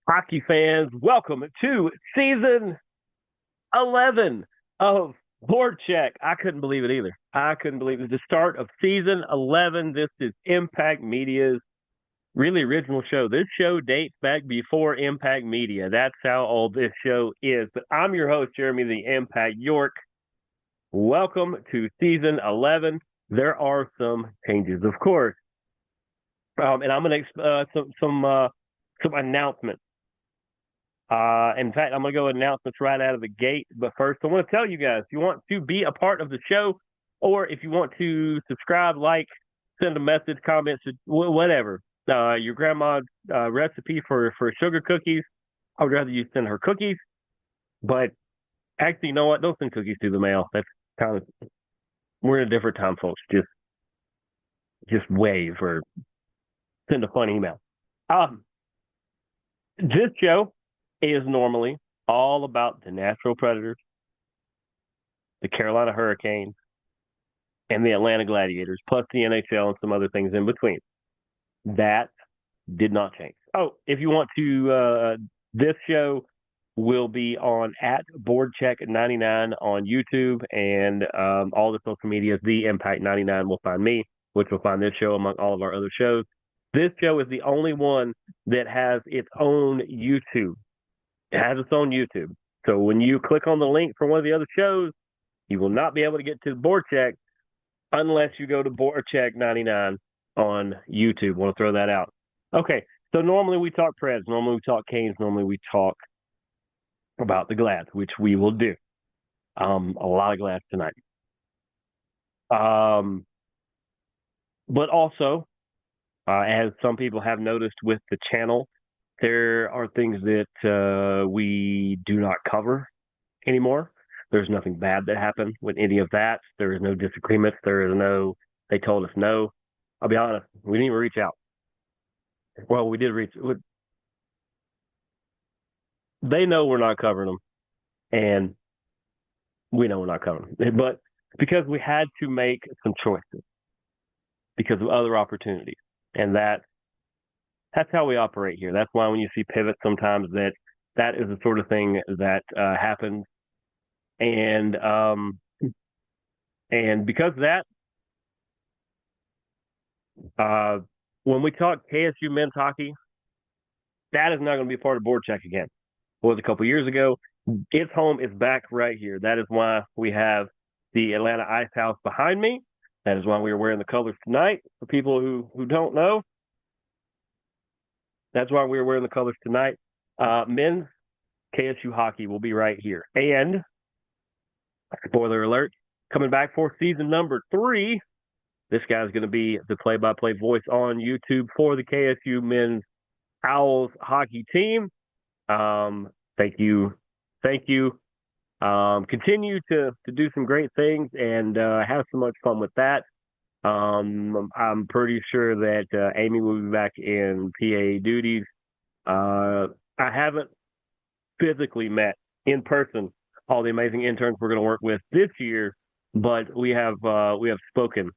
Hockey fans, welcome to season 11 of BoardCheck. I couldn't believe it either. I couldn't believe it. The start of season 11. This is Impact Media's really original show. This show dates back before Impact Media. That's how old this show is. But I'm your host, Jeremy the Impact York. Welcome to season 11. There are some changes, of course. And I'm going to some announcements. In fact, I'm going to go announcements right out of the gate. But first, I want to tell you guys, if you want to be a part of the show, or if you want to subscribe, like, send a message, comments, whatever. Your grandma's recipe for sugar cookies, I would rather you send her cookies. But actually, you know what? Don't send cookies through the mail. That's kind of, we're in a different time, folks. Just wave or send a fun email. This show is normally all about the Nashville Predators, the Carolina Hurricanes, and the Atlanta Gladiators, plus the NHL and some other things in between. That did not change. Oh, if you want to, this show will be on at BoardCheck99 on YouTube and all the social medias. The Impact 99 will find me, which will find this show among all of our other shows. This show is the only one that has its own YouTube. It has its own YouTube. So when you click on the link for one of the other shows, you will not be able to get to BoardCheck unless you go to BoardCheck99 on YouTube. Want to throw that out. Okay, so normally we talk Preds, normally we talk Canes, normally we talk about the Glads, which we will do. A lot of Glads tonight. But also, as some people have noticed with the channel, there are things that we do not cover anymore. There's nothing bad that happened with any of that. There is no disagreements. There is no, they told us no. I'll be honest, we didn't even reach out. Well, we did reach. They know we're not covering them, and we know we're not covering them. But because we had to make some choices because of other opportunities, and that's how we operate here. That's why when you see pivots, sometimes that is the sort of thing that happens, and because of that, when we talk KSU men's hockey, that is not going to be part of BoardCheck again. It was a couple years ago. Its home is back right here. That is why we have the Atlanta Ice House behind me. That is why we are wearing the colors tonight. For people who don't know, that's why we are wearing the colors tonight. Men's KSU hockey will be right here. And spoiler alert, coming back for season number 3, this guy's going to be the play-by-play voice on YouTube for the KSU men's Owls hockey team. Thank you. Continue to do some great things and have so much fun with that. I'm pretty sure that Amy will be back in PA duties. I haven't physically met in person all the amazing interns we're going to work with this year, but we have spoken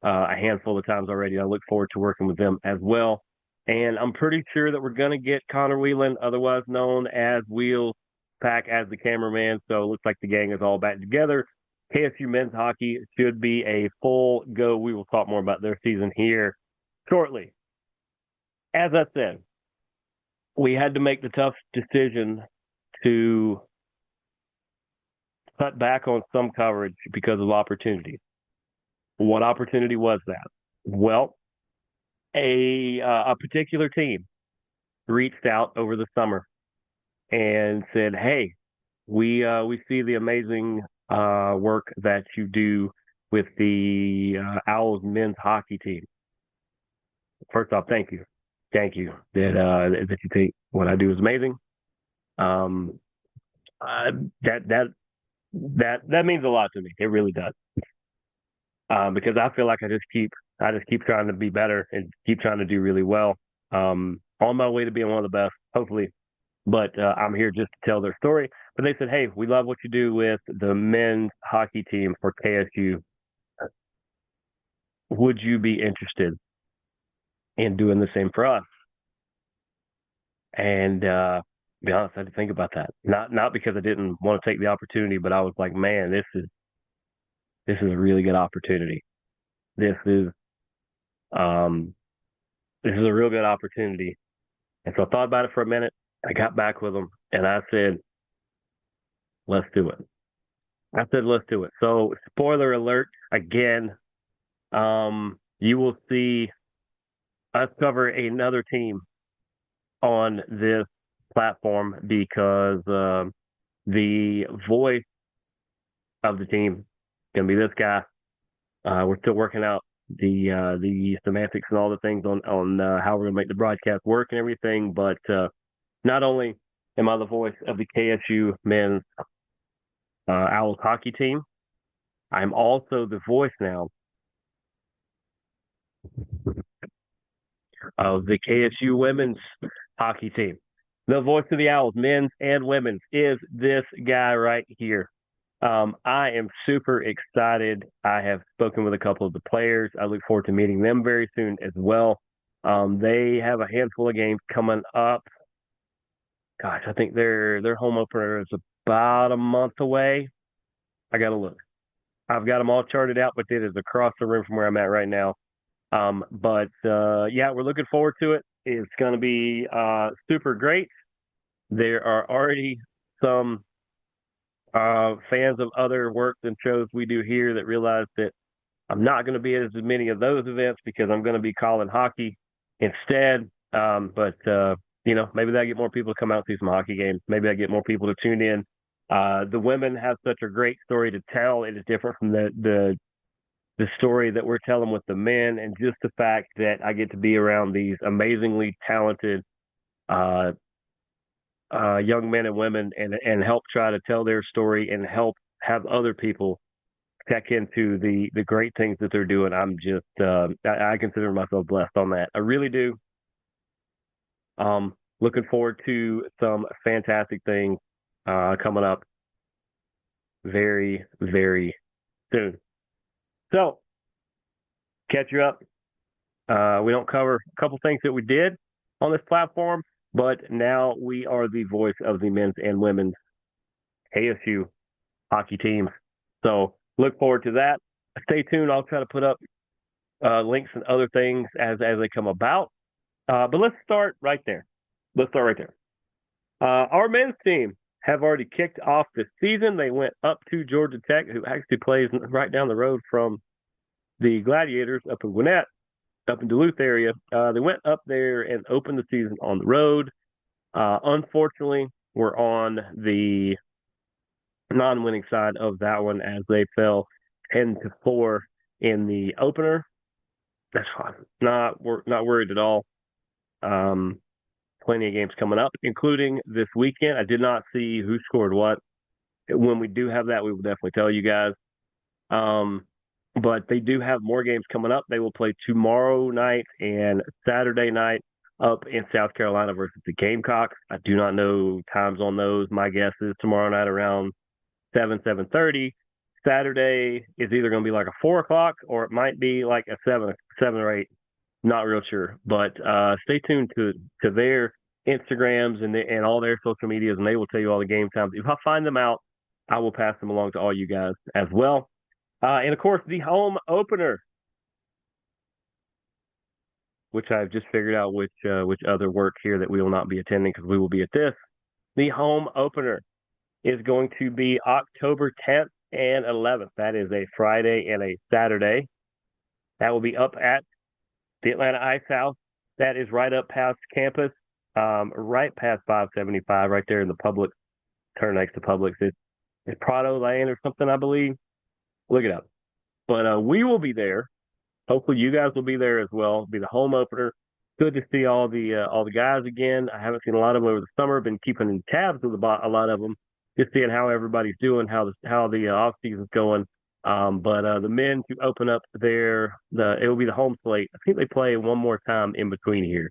a handful of times already. I look forward to working with them as well. And I'm pretty sure that we're going to get Connor Whelan, otherwise known as Wheels Pack, as the cameraman. So it looks like the gang is all back together. KSU men's hockey should be a full go. We will talk more about their season here shortly. As I said, we had to make the tough decision to cut back on some coverage because of opportunities. What opportunity was that? Well, a particular team reached out over the summer and said, "Hey, we see the amazing work that you do with the Owls men's hockey team. First off, thank you that you think what I do is amazing. That means a lot to me. It really does, because I feel like I just keep trying to be better and keep trying to do really well. On my way to being one of the best, hopefully. But I'm here just to tell their story. But they said, "Hey, we love what you do with the men's hockey team for KSU. Would you be interested in doing the same for us?" And to be honest, I had to think about that. Not because I didn't want to take the opportunity, but I was like, man, this is a really good opportunity. This is um this is a real good opportunity. And so I thought about it for a minute. I got back with them and I said, let's do it. I said, let's do it. So spoiler alert again, you will see us cover another team on this platform because the voice of the team is going to be this guy. We're still working out the semantics and all the things on how we're going to make the broadcast work and everything. But not only am I the voice of the KSU men's Owls hockey team, I'm also the voice now of the KSU women's hockey team. The voice of the Owls, men's and women's, is this guy right here. I am super excited. I have spoken with a couple of the players. I look forward to meeting them very soon as well. They have a handful of games coming up. Gosh, I think their home opener is about a month away. I got to look. I've got them all charted out, but it is across the room from where I'm at right now. But yeah, we're looking forward to it. It's going to be super great. There are already some fans of other works and shows we do here that realize that I'm not going to be at as many of those events because I'm going to be calling hockey instead. But maybe that get more people to come out and see some hockey games. Maybe I get more people to tune in. The women have such a great story to tell. It is different from the story that we're telling with the men, and just the fact that I get to be around these amazingly talented young men and women and help try to tell their story and help have other people check into the great things that they're doing. I'm just I consider myself blessed on that. I really do. Looking forward to some fantastic things coming up very, very soon. So catch you up. We don't cover a couple things that we did on this platform, but now we are the voice of the men's and women's KSU hockey teams. So look forward to that. Stay tuned. I'll try to put up links and other things as they come about. But let's start right there. Our men's team have already kicked off the season. They went up to Georgia Tech, who actually plays right down the road from the Gladiators up in Gwinnett, up in Duluth area. They went up there and opened the season on the road. Unfortunately, we're on the non-winning side of that one as they fell 10-4 in the opener. That's fine. Not worried at all. Plenty of games coming up, including this weekend. I did not see who scored what. When we do have that, we will definitely tell you guys. But they do have more games coming up. They will play tomorrow night and Saturday night up in South Carolina versus the Gamecocks. I do not know times on those. My guess is tomorrow night around 7:30. Saturday is either going to be like a 4 o'clock or it might be like a 7 or 8. Not real sure, but stay tuned to their Instagrams and all their social medias, and they will tell you all the game times. If I find them out, I will pass them along to all you guys as well. And of course, the home opener, which I've just figured out which other work here that we will not be attending because we will be at this. The home opener is going to be October 10th and 11th. That is a Friday and a Saturday. That will be up at the Atlanta Ice House. That is right up past campus, right past 575, right there in the Publix, turn next to Publix. It's Prado Lane or something, I believe. Look it up. But we will be there. Hopefully you guys will be there as well. It'll be the home opener. Good to see all the guys again. I haven't seen a lot of them over the summer. Been keeping tabs with a lot of them, just seeing how everybody's doing, how the off season's going. But the men to open up it will be the home slate. I think they play one more time in between here,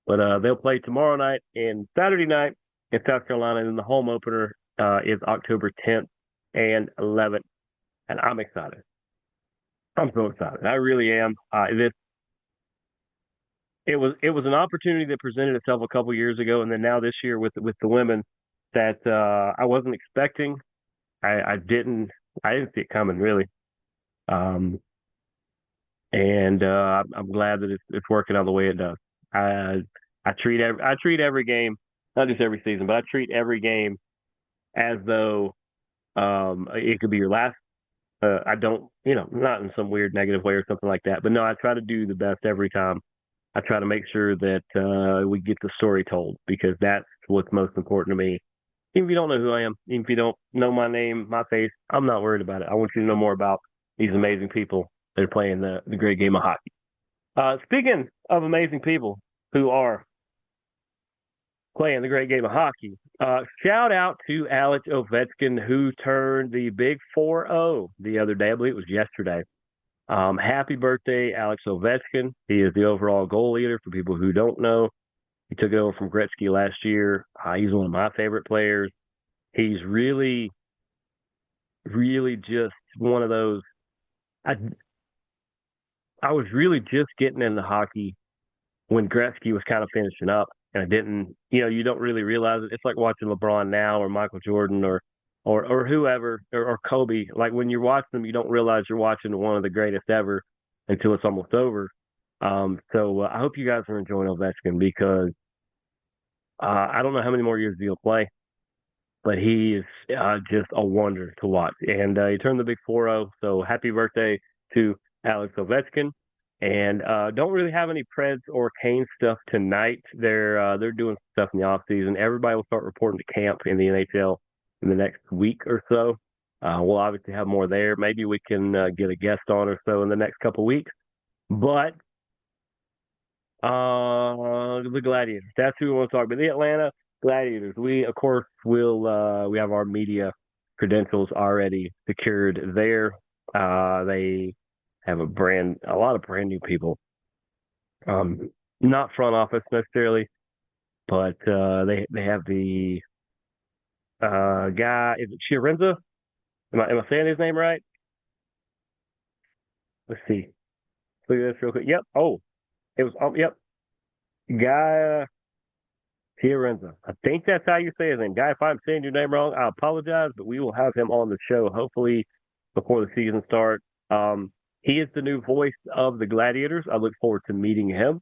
but they'll play tomorrow night and Saturday night in South Carolina, and then the home opener is October 10th and 11th, and I'm excited. I'm so excited. I really am. it was an opportunity that presented itself a couple years ago, and then now this year with the women that I wasn't expecting. I didn't see it coming really. Um, and I'm glad that it's working out the way it does. I I treat every game, not just every season, but I treat every game as though it could be your last. I don't, not in some weird negative way or something like that, but no, I try to do the best every time. I try to make sure that we get the story told because that's what's most important to me. Even if you don't know who I am, even if you don't know my name, my face, I'm not worried about it. I want you to know more about these amazing people that are playing the great game of hockey. Speaking of amazing people who are playing the great game of hockey, shout out to Alex Ovechkin who turned the big 4-0 the other day. I believe it was yesterday. Happy birthday, Alex Ovechkin. He is the overall goal leader for people who don't know. He took it over from Gretzky last year. He's one of my favorite players. He's really, really just one of those. I, I was really just getting into hockey when Gretzky was kind of finishing up, and I didn't. You don't really realize it. It's like watching LeBron now or Michael Jordan or whoever or Kobe. Like when you're watching them, you don't realize you're watching one of the greatest ever until it's almost over. So I hope you guys are enjoying Ovechkin because I don't know how many more years he'll play, but he is just a wonder to watch. And he turned the big 4-0. So happy birthday to Alex Ovechkin. And don't really have any Preds or Kane stuff tonight. They're doing stuff in the off season. Everybody will start reporting to camp in the NHL in the next week or so. We'll obviously have more there. Maybe we can get a guest on or so in the next couple weeks. But the Gladiators. That's who we want to talk about. The Atlanta Gladiators. We, of course, we have our media credentials already secured there. They have a lot of brand new people. Not front office necessarily, but they have the guy. Is it Chiarenza? Am I saying his name right? Let's see. Look at this real quick. Yep. Oh, it was. Yep. Guy Fiorenza. I think that's how you say his name. Guy, if I'm saying your name wrong, I apologize, but we will have him on the show hopefully before the season starts. He is the new voice of the Gladiators. I look forward to meeting him.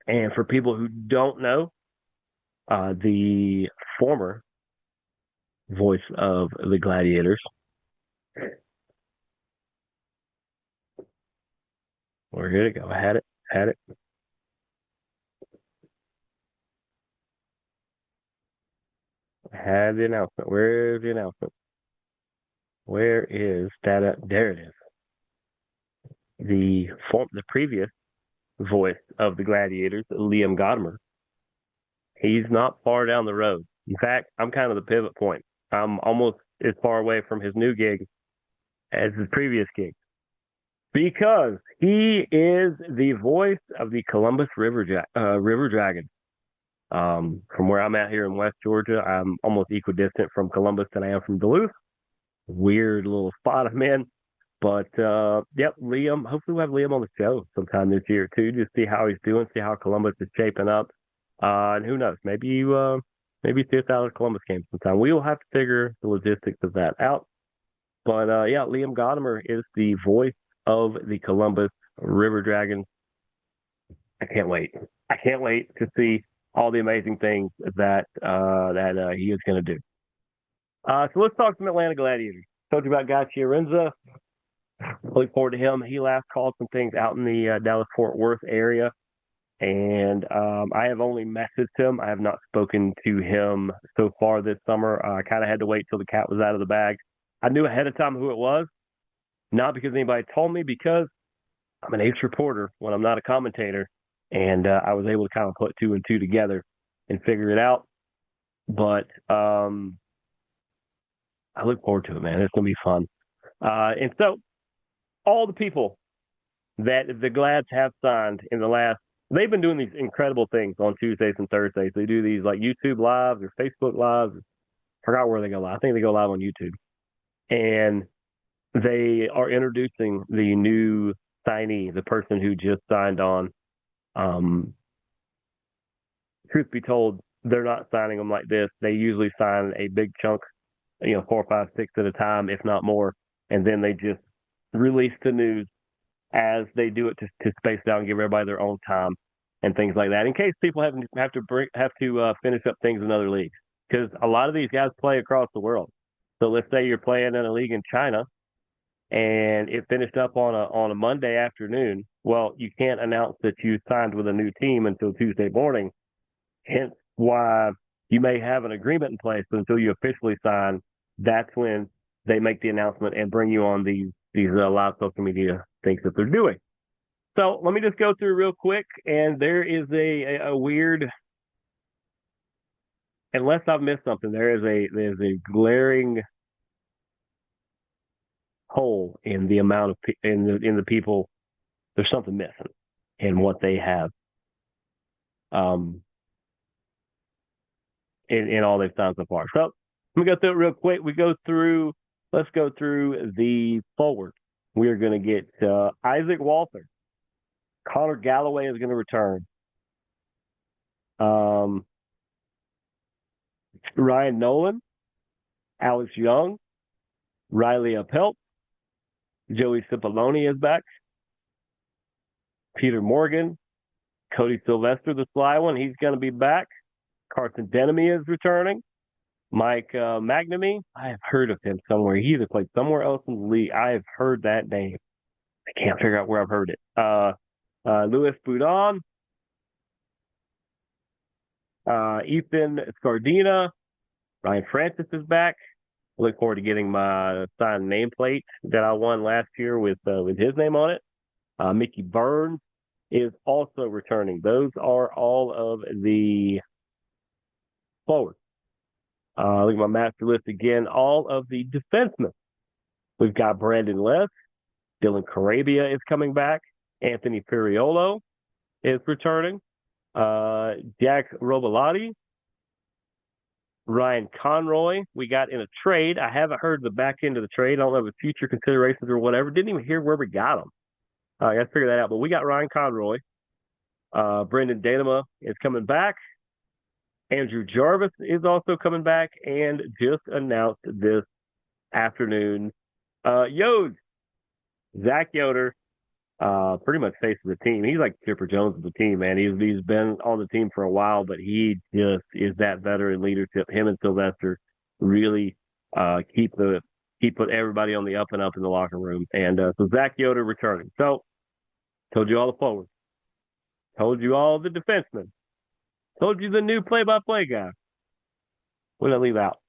And for people who don't know, the former voice of the Gladiators, where did it go? I had it. I had the announcement. Where's the announcement? Where is that? There it is. The previous voice of the Gladiators, Liam Godimer. He's not far down the road. In fact, I'm kind of the pivot point. I'm almost as far away from his new gig as his previous gig because he is the voice of the Columbus River Dragon. From where I'm at here in West Georgia, I'm almost equidistant from Columbus than I am from Duluth. Weird little spot I'm in. But yep, Liam. Hopefully, we'll have Liam on the show sometime this year too, just see how he's doing, see how Columbus is shaping up, and who knows, maybe see us out at Columbus game sometime. We will have to figure the logistics of that out. But yeah, Liam Godimer is the voice of the Columbus River Dragons. I can't wait. I can't wait to see all the amazing things that he is going to do. So let's talk some Atlanta Gladiators. Told you about Guy Chiarenza. Look forward to him. He last called some things out in the Dallas-Fort Worth area, and I have only messaged him. I have not spoken to him so far this summer. I kind of had to wait till the cat was out of the bag. I knew ahead of time who it was, not because anybody told me, because I'm an ace reporter when I'm not a commentator, and I was able to kind of put two and two together and figure it out. But I look forward to it, man. It's going to be fun. And so all the people that the Glads have signed in the last, they've been doing these incredible things on Tuesdays and Thursdays. They do these like YouTube lives or Facebook lives. I forgot where they go live. I think they go live on YouTube. And they are introducing the new signee, the person who just signed on Truth be told, they're not signing them like this. They usually sign a big chunk, 4, 5, 6 at a time, if not more, and then they just release the news as they do it to space it out and give everybody their own time and things like that, in case people have to finish up things in other leagues, because a lot of these guys play across the world. So let's say you're playing in a league in China and it finished up on a Monday afternoon. Well, you can't announce that you signed with a new team until Tuesday morning. Hence why you may have an agreement in place, but until you officially sign, that's when they make the announcement and bring you on these live social media things that they're doing. So let me just go through real quick, and there is a weird, unless I've missed something, there's a glaring hole in the amount of in the people. There's something missing in what they have. In all they've done so far. So let me go through it real quick. Let's go through the forward. We are going to get Isaac Walther. Connor Galloway is going to return. Ryan Nolan, Alex Young, Riley Appelt, Joey Cipollone is back. Peter Morgan, Cody Sylvester, the sly one, he's going to be back. Carson Denemy is returning. Mike McNamee, I have heard of him somewhere. He either played somewhere else in the league. I have heard that name. I can't figure out where I've heard it. Louis Boudon, Ethan Scardina, Ryan Francis is back. I look forward to getting my signed nameplate that I won last year with his name on it. Mickey Burns is also returning. Those are all of the forward. Look at my master list again. All of the defensemen. We've got Brandon Less. Dylan Carabia is coming back. Anthony Ferriolo is returning. Jack Robilotti. Ryan Conroy. We got in a trade. I haven't heard the back end of the trade. I don't know if it's future considerations or whatever. Didn't even hear where we got him. I got to figure that out. But we got Ryan Conroy. Brendan Danema is coming back. Andrew Jarvis is also coming back and just announced this afternoon. Zach Yoder, pretty much face of the team. He's like Chipper Jones of the team, man. He's been on the team for a while, but he just is that veteran leadership. Him and Sylvester really keep put everybody on the up and up in the locker room. And so Zach Yoder returning. So told you all the forwards. Told you all the defensemen. Told you the new play-by-play guy. What did I leave out?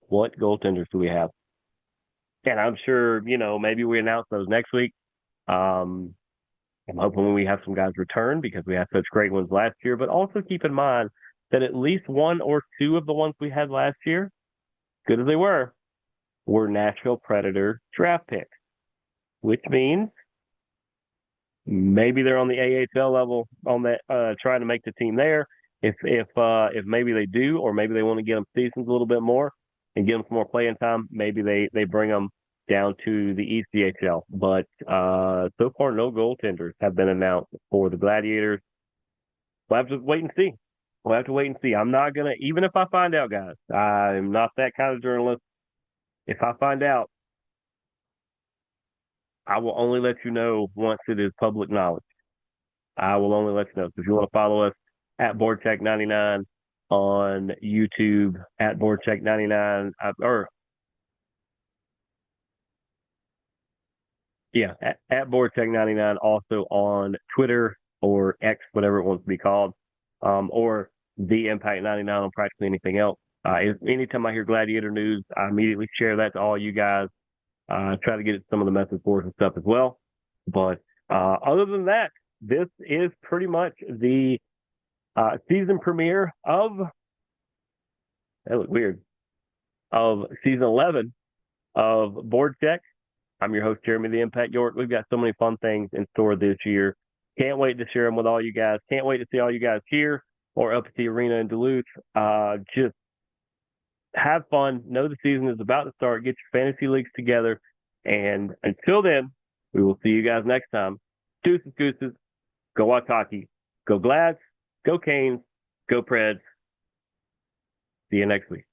What goaltenders do we have? And I'm sure, maybe we announce those next week. I'm hoping we have some guys return because we had such great ones last year. But also keep in mind that at least one or two of the ones we had last year, good as they were Nashville Predator draft picks, which means maybe they're on the AHL level on that, trying to make the team there. If maybe they do, or maybe they want to get them seasons a little bit more and get them some more playing time, maybe they bring them down to the ECHL. But so far, no goaltenders have been announced for the Gladiators. We'll have to wait and see. I'm not gonna, even if I find out, guys. I'm not that kind of journalist. If I find out, I will only let you know once it is public knowledge. I will only let you know. So if you want to follow us at BoardCheck99 on YouTube, at BoardCheck99, at BoardCheck99, also on Twitter or X, whatever it wants to be called, or the Impact 99 on practically anything else. Anytime I hear Gladiator news, I immediately share that to all you guys. Try to get it some of the message boards and stuff as well. But other than that, this is pretty much the season premiere of, that looked weird, of season 11 of BoardCheck. I'm your host, Jeremy the Impact York. We've got so many fun things in store this year. Can't wait to share them with all you guys. Can't wait to see all you guys here or up at the arena in Duluth. Just have fun. Know the season is about to start. Get your fantasy leagues together. And until then, we will see you guys next time Deuces, gooses. Go Wataki. Go Glads. Go Canes. Go Preds. See you next week.